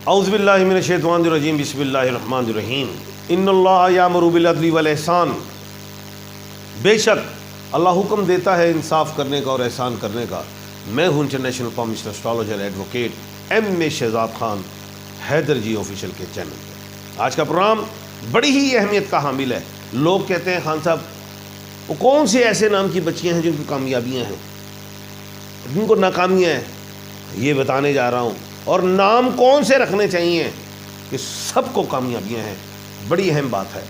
اعوذ باللہ من الشیطان الرجیم بسم اللہ الرحمن الرحیم ان اللہ یامر بالعدل والاحسان، بے شک اللہ حکم دیتا ہے انصاف کرنے کا اور احسان کرنے کا۔ میں ہوں international palmist astrologer advocate M A Shahzad Khan Haider ji official کے چینل پہ۔ آج کا پروگرام بڑی ہی اہمیت کا حامل ہے۔ لوگ کہتے ہیں خان صاحب وہ کون سے ایسے نام کی بچیاں ہیں جن کی کامیابیاں ہیں، جن کو ناکامیاں ہیں، یہ بتانے جا رہا ہوں۔ اور نام کون سے رکھنے چاہیے کہ سب کو کامیابیاں ہیں، بڑی اہم بات ہے۔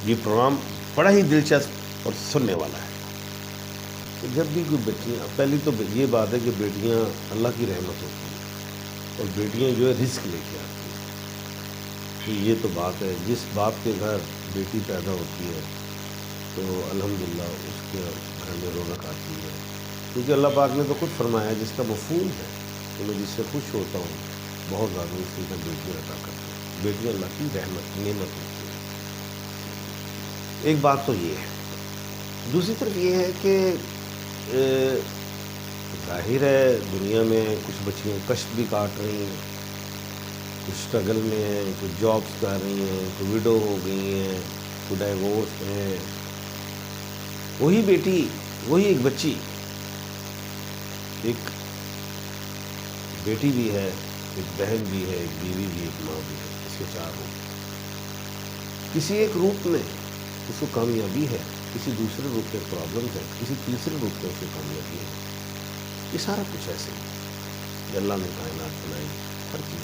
یہ پروگرام بڑا ہی دلچسپ اور سننے والا ہے۔ جب بھی کوئی بچیاں، پہلی تو یہ بات ہے کہ بیٹیاں اللہ کی رحمت ہوتی ہیں اور بیٹیاں جو ہے رزق لے کے آتی ہیں، تو یہ تو بات ہے۔ جس باپ کے گھر بیٹی پیدا ہوتی ہے تو الحمدللہ اس کے گھر میں رونق آتی ہے، کیونکہ اللہ پاک نے تو خود فرمایا جس کا مفہوم ہے کہ میں جس سے خوش ہوتا ہوں بہت زیادہ اس کی بیٹیاں عطا کرتا ہوں۔ بیٹیاں اللہ کی رحمت نعمت ہوتی ہے۔ ایک بات تو یہ ہے۔ دوسری طرف یہ ہے کہ ظاہر ہے دنیا میں کچھ بچیاں کشت بھی کاٹ رہی ہیں، کچھ اسٹرگل میں ہیں، کچھ جابس کر رہی ہیں، کوئی وڈو ہو گئی ہیں، کوئی ڈائیورس ہیں۔ وہی بیٹی، وہی ایک بچی، ایک بیٹی بھی ہے، ایک بہن بھی ہے، ایک بیوی بھی، ایک ماں بھی ہے، اس کے چار روپ۔ کسی ایک روپ میں اس کو کامیابی ہے، کسی دوسرے روپ میں پرابلم ہے، کسی تیسرے روپ میں اس کو کامیابی ہے۔ یہ سارا کچھ ایسے ہی کہ اللہ نے کائنات بنائی، ہر چیز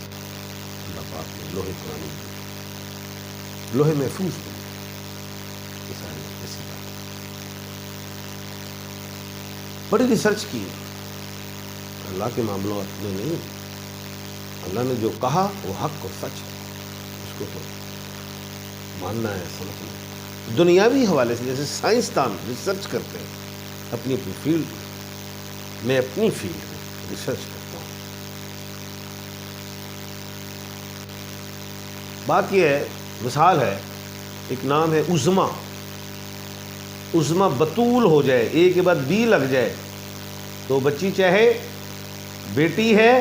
اللہ پاک نے لوہے پرانی لوہے محفوظ بنائی۔ یہ ساری ایسی بات بڑی ریسرچ کی، اللہ کے معاملات میں نہیں۔ اللہ نے جو کہا وہ حق اور سچ ہے، اس کو تو ماننا ہے، سمجھنا ہے۔ دنیاوی حوالے سے جیسے سائنسدان ریسرچ کرتے ہیں اپنی اپنی فیلڈ میں، میں اپنی فیلڈ میں ریسرچ کرتا ہوں۔ بات یہ ہے، مثال ہے، ایک نام ہے عظما۔ عظما بطول ہو جائے، اے کے بعد بی لگ جائے تو بچی چاہے بیٹی ہے،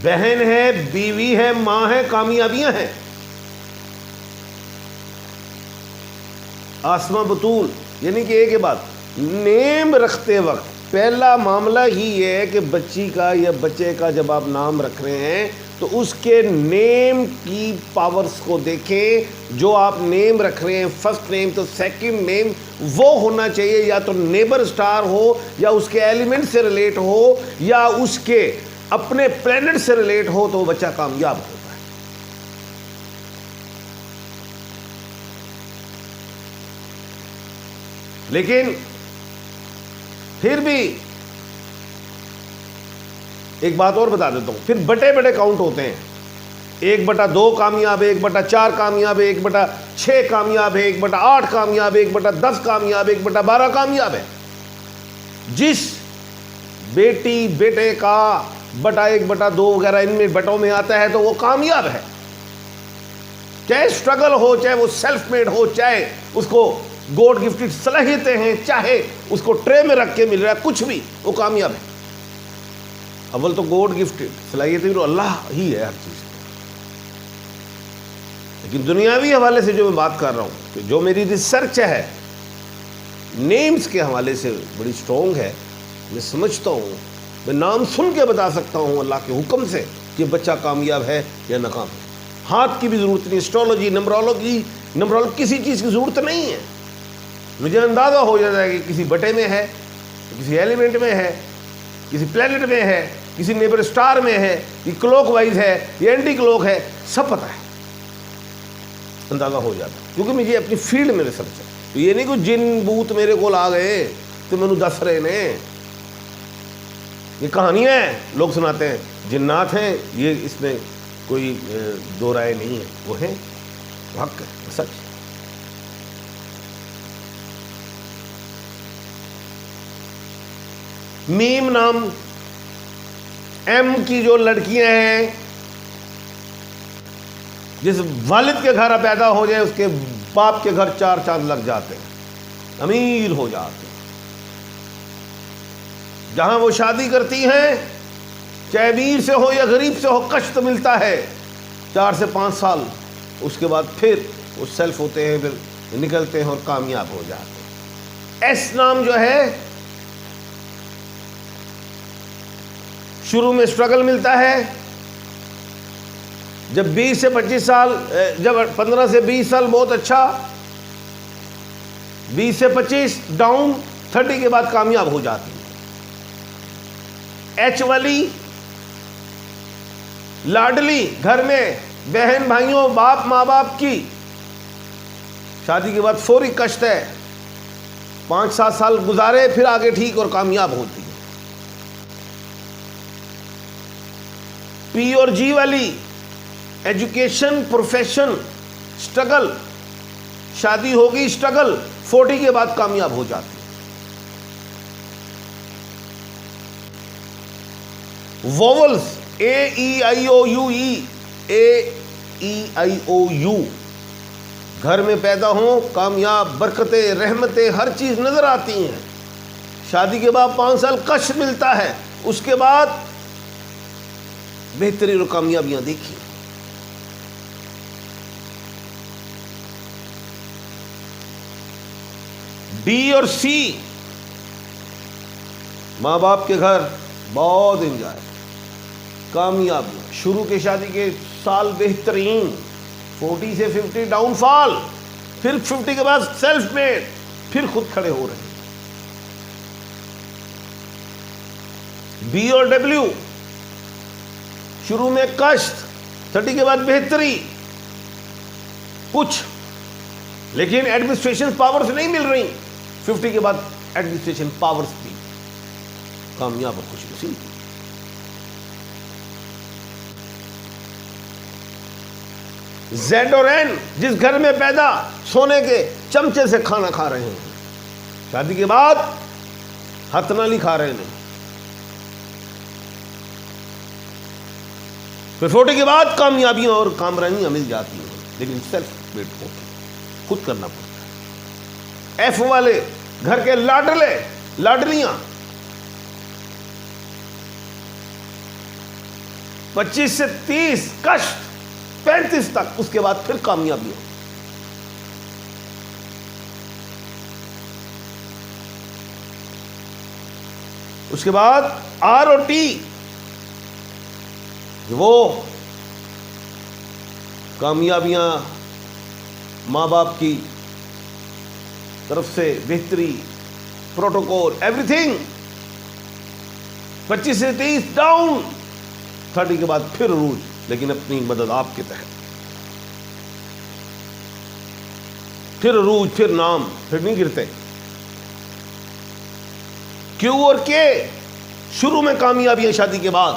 بہن ہے، بیوی ہے، ماں ہے، کامیابیاں ہیں۔ آسما بطول یعنی کہ ایک کے بعد نیم رکھتے وقت پہلا معاملہ ہی یہ ہے کہ بچی کا یا بچے کا جب آپ نام رکھ رہے ہیں تو اس کے نیم کی پاورز کو دیکھیں۔ جو آپ نیم رکھ رہے ہیں، فرسٹ نیم تو سیکنڈ نیم وہ ہونا چاہیے یا تو نیبر سٹار ہو، یا اس کے ایلیمنٹ سے ریلیٹ ہو، یا اس کے اپنے پلینٹ سے ریلیٹ ہو، تو وہ بچہ کامیاب ہوتا ہے۔ لیکن پھر بھی ایک بات اور بتا دیتا ہوں، پھر بٹے بٹے کاؤنٹ ہوتے ہیں۔ 1/2 کامیاب ہے، 1/4 کامیاب ہے، 1/6 کامیاب ہے، 1/8 کامیاب ہے، 1/10 کامیاب ہے، 1/12 کامیاب ہے۔ جس بیٹی بیٹے کا بٹا 1/2 وغیرہ ان میں بٹوں میں آتا ہے تو وہ کامیاب ہے۔ چاہے اسٹرگل ہو، چاہے وہ سیلف میڈ ہو، چاہے اس کو گوڈ گفٹڈ صلاحیتیں ہیں، چاہے اس کو ٹرے میں رکھ کے مل رہا ہے، کچھ بھی وہ کامیاب ہے۔ اول تو گوڈ گفٹڈ صلاحیتیں تو اللہ ہی ہے ہر چیز۔ لیکن دنیاوی حوالے سے جو میں بات کر رہا ہوں، کہ جو میری ریسرچ ہے نیمز کے حوالے سے بڑی سٹرونگ ہے، میں سمجھتا ہوں، میں نام سن کے بتا سکتا ہوں اللہ کے حکم سے کہ بچہ کامیاب ہے یا ناکام ہے۔ ہاتھ کی بھی ضرورت نہیں، اسٹرالوجی، نمبرولوجی کسی چیز کی ضرورت نہیں ہے۔ مجھے اندازہ ہو جاتا ہے کہ کسی بٹے میں ہے، کسی ایلیمنٹ میں ہے، کسی پلینٹ میں ہے، کسی نیبر سٹار میں ہے، یہ کلوک وائز ہے، یہ اینٹی کلوک ہے، سب پتہ ہے، اندازہ ہو جاتا ہے، کیونکہ مجھے اپنی فیلڈ میں ریسرچ ہے۔ تو یہ نہیں کہ جن بوت میرے کو آ گئے تو میں دس رہے نے، یہ کہانیاں ہیں، لوگ سناتے ہیں، جنات ہیں، یہ اس میں کوئی دو رائے نہیں ہے، وہ ہیں، حق ہے، سچ۔ میم نام ایم کی جو لڑکیاں ہیں، جس والد کے گھر پیدا ہو جائے اس کے باپ کے گھر 4 چاند لگ جاتے ہیں، امیر ہو جاتے ہیں۔ جہاں وہ شادی کرتی ہیں چاہے امیر سے ہو یا غریب سے ہو، قشط ملتا ہے 4 سے 5 سال، اس کے بعد پھر وہ سیلف ہوتے ہیں، پھر نکلتے ہیں اور کامیاب ہو جاتے ہیں۔ ایس نام جو ہے شروع میں اسٹرگل ملتا ہے، جب 20 سے 25 سال، جب 15 سے 20 سال بہت اچھا، 20 سے 25 ڈاؤن، 30 کے بعد کامیاب ہو جاتی ہے۔ ایچ والی لاڈلی، گھر میں بہن بھائیوں باپ ماں باپ کی، شادی کے بعد فوری کشت ہے، 5-7 سال گزارے پھر آگے ٹھیک اور کامیاب ہوتی ہے۔ پی اور جی والی ایجوکیشن پروفیشن اسٹرگل، شادی ہوگی اسٹرگل، 40 کے بعد کامیاب ہو جاتی ہے۔ ووولز اے ای آئی او you, E a E I O you, گھر میں پیدا ہوں، کامیاب، برکتیں رحمتیں ہر چیز نظر آتی ہیں، شادی کے بعد 5 سال کش ملتا ہے، اس کے بعد بہترین اور کامیابیاں دیکھی۔ ڈی اور سی، ماں باپ کے گھر بہت انجوائے، کامیابی، شروع کے شادی کے سال بہترین، 40 سے 50 ڈاؤن فال، پھر 50 کے بعد سیلف میڈ، پھر خود کھڑے ہو رہے ہیں۔ بی اور ڈبلیو، شروع میں کشت، 30 کے بعد بہتری کچھ، لیکن ایڈمنسٹریشن پاورز نہیں مل رہی، 50 کے بعد ایڈمنسٹریشن پاورز بھی، کامیاب اور خوش نصیب۔ زیڈ اور این، جس گھر میں پیدا، سونے کے چمچے سے کھانا کھا رہے ہیں، شادی کے بعد ہاتھ نالی کھا رہے ہیں، پھر 40 کے بعد کامیابیاں اور کامرانیاں مل جاتی ہیں، لیکن سیلف میڈ ہوتی ہے، خود کرنا پڑتا ہے۔ ایف والے، گھر کے لاڈلے لاڈلیاں، 25 سے 30 کشت، 35 تک، اس کے بعد پھر کامیابیاں۔ اس کے بعد آر اور ٹی، وہ کامیابیاں ماں باپ کی طرف سے، بہتری، پروٹوکول، ایوری تھنگ، 25 سے 30 ڈاؤن، 30 کے بعد پھر عروج، لیکن اپنی مدد آپ کے تحت، پھر عروج، پھر نام، پھر نہیں گرتے۔ کیو اور کے، شروع میں کامیابیاں شادی کے بعد،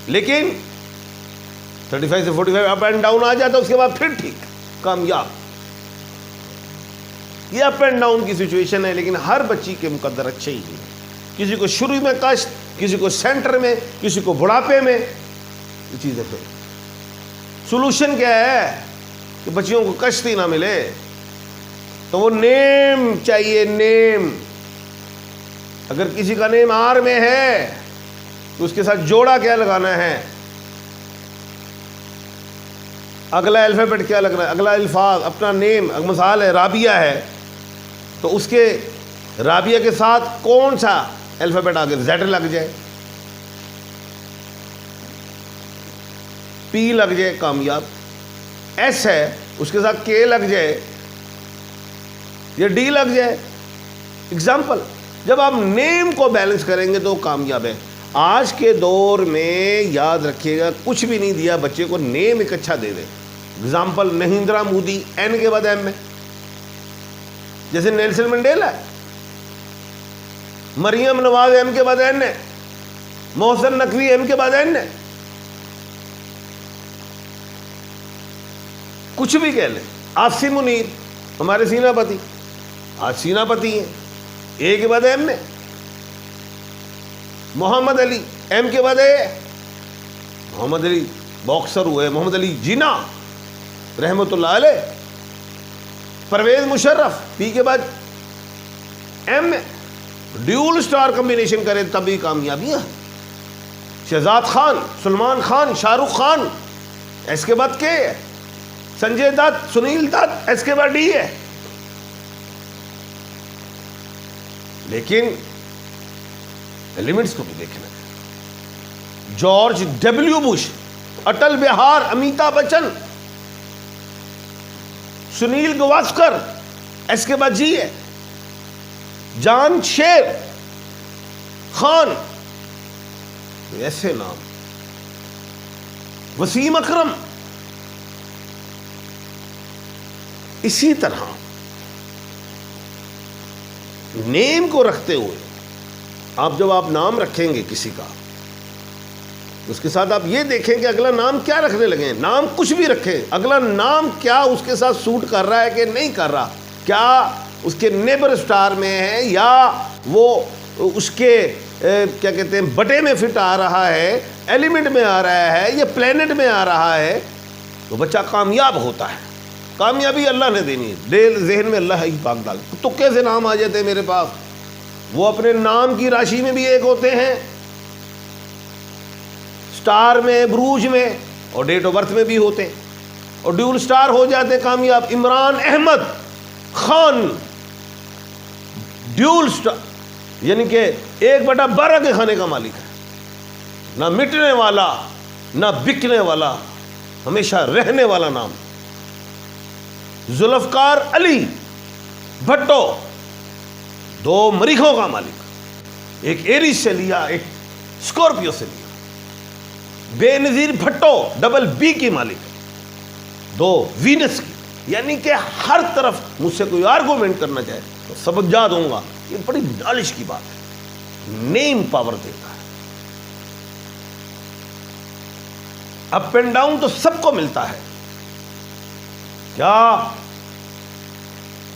لیکن 35 سے 45 اپ اینڈ ڈاؤن آ جاتا، اس کے بعد پھر ٹھیک، کامیاب۔ یہ اپ اینڈ ڈاؤن کی سچویشن ہے، لیکن ہر بچی کے مقدر اچھے ہی ہیں، کسی کو شروع میں کشت، کسی کو سینٹر میں، کسی کو بڑھاپے میں، یہ چیزیں پھر سولوشن کیا ہے کہ بچیوں کو کشت ہی نہ ملے، تو وہ نیم چاہیے، نیم۔ اگر کسی کا نیم آر میں ہے تو اس کے ساتھ جوڑا کیا لگانا ہے، اگلا الفابیٹ کیا لگنا ہے، اگلا الفاظ، اپنا نیم۔ مثال ہے رابعہ ہے تو اس کے رابعہ کے ساتھ کون سا الفابیٹ آگے، زیڈ لگ جائے، پی لگ جائے، کامیاب۔ ایس ہے اس کے ساتھ کے لگ جائے یا ڈی لگ جائے۔ اگزامپل، جب آپ نیم کو بیلنس کریں گے تو کامیاب ہے۔ آج کے دور میں یاد رکھیے گا، کچھ بھی نہیں دیا بچے کو، نیم ایک اچھا دے دے۔ اگزامپل، مہندرا مودی، این کے بعد ایم ہے، جیسے نیلسن منڈیلا ہے۔ مریم نواز، ایم کے بعد این ہے۔ محسن نقوی، ایم کے بعد این ہے۔ کچھ بھی کہہ لیں۔ آصم منیر، ہمارے سیناپتی، آج سیناپتی ہیں، اے کے بعد ایم ہے۔ محمد علی، ایم کے بعد اے۔ محمد علی باکسر ہوئے، محمد علی جینا رحمت اللہ علیہ۔ پرویز مشرف، پی کے بعد ایم ہے۔ ڈیول سٹار کمبینیشن کریں تبھی کامیابیاں۔ شہزاد خان، سلمان خان، شاہ رخ خان، ایس کے بعد کے ہے، سنجے دت، سنیل دت، ایس کے بعد ڈی ہے. لیکن ایلیمنٹس کو بھی دیکھنا ہے. جارج ڈبلیو بش، اٹل بہار، امیتابھ بچن، سنیل گواسکر، ایس کے بعد جی ہے. جان شیر خان، ایسے نام. وسیم اکرم. اسی طرح نیم کو رکھتے ہوئے آپ جب آپ نام رکھیں گے کسی کا، اس کے ساتھ آپ یہ دیکھیں کہ اگلا نام کیا رکھنے لگے ہیں. نام کچھ بھی رکھیں، اگلا نام کیا اس کے ساتھ سوٹ کر رہا ہے کہ نہیں کر رہا، کیا اس کے نیبر سٹار میں ہے یا وہ اس کے کیا کہتے ہیں بٹے میں فٹ آ رہا ہے، ایلیمنٹ میں آ رہا ہے یا پلینٹ میں آ رہا ہے، تو بچہ کامیاب ہوتا ہے. کامیابی اللہ نے دینی ہے. دل ذہن میں اللہ ہی پاک ڈال. تکے سے نام آ جاتے ہیں میرے پاس، وہ اپنے نام کی راشی میں بھی ایک ہوتے ہیں، سٹار میں، بروج میں، اور ڈیٹ آف برتھ میں بھی ہوتے ہیں، اور ڈیول سٹار ہو جاتے ہیں کامیاب. عمران احمد خان ڈیول سٹار، یعنی کہ 1/12 کے کھانے کا مالک ہے. نہ مٹنے والا نہ بکنے والا، ہمیشہ رہنے والا نام. ذوالفقار علی بھٹو 2 مریخوں کا مالک، ایک ایریس سے لیا، ایک اسکارپیو سے لیا. بے نظیر بھٹو ڈبل بی کی مالک، 2 وینس کی. یعنی کہ ہر طرف مجھ سے کوئی آرگومنٹ کرنا چاہے تو سبق یاد ہوں گا. یہ بڑی نالج کی بات ہے. نیم پاور دیتا ہے. اپ اینڈ ڈاؤن تو سب کو ملتا ہے. کیا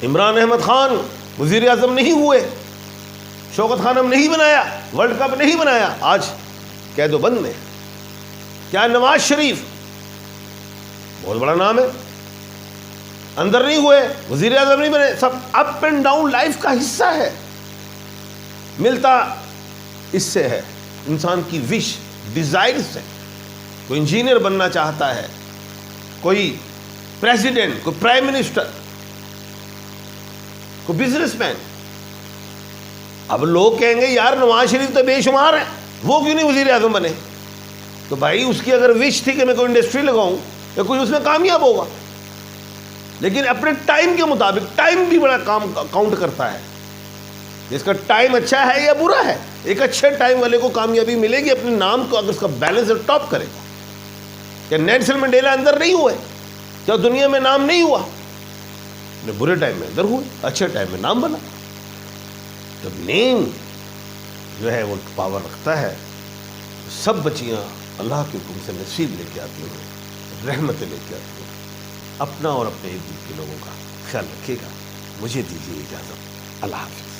عمران احمد خان وزیر اعظم نہیں ہوئے؟ شوکت خانم نہیں بنایا؟ ورلڈ کپ نہیں بنایا؟ آج قید و بند میں. کیا نواز شریف بہت بڑا نام ہے، اندر نہیں ہوئے، وزیر اعظم نہیں بنے؟ سب اپ اینڈ ڈاؤن لائف کا حصہ ہے. ملتا اس سے ہے، انسان کی وش، ڈیزائر سے. کوئی انجینئر بننا چاہتا ہے، کوئی پریزیڈنٹ، کوئی پرائم منسٹر، کوئی بزنس مین. اب لوگ کہیں گے یار نواز شریف تو بے شمار ہیں، وہ کیوں نہیں وزیر اعظم بنے؟ تو بھائی اس کی اگر وش تھی کہ میں کوئی انڈسٹری لگاؤں یا کوئی اس میں کامیاب ہوگا، لیکن اپنے ٹائم کے مطابق. ٹائم بھی بڑا کام کاؤنٹ کرتا ہے. جس کا ٹائم اچھا ہے یا برا ہے، ایک اچھے ٹائم والے کو کامیابی ملے گی اپنے نام کو اگر اس کا بیلنس ٹاپ کرے گا. کیا نیلسن منڈیلا اندر نہیں ہوئے؟ کیا دنیا میں نام نہیں ہوا؟ برے ٹائم میں اندر ہوئے، اچھے ٹائم میں نام بنا. جب نیم جو ہے وہ پاور رکھتا ہے، سب بچیاں اللہ کے حکم سے نصیب لے کے آتی ہیں، رحمتیں لے کے آتی ہیں. اپنا اور اپنے ارد گرد کے لوگوں کا خیال رکھیے گا. مجھے دیجیے اجازت. اللہ حافظ.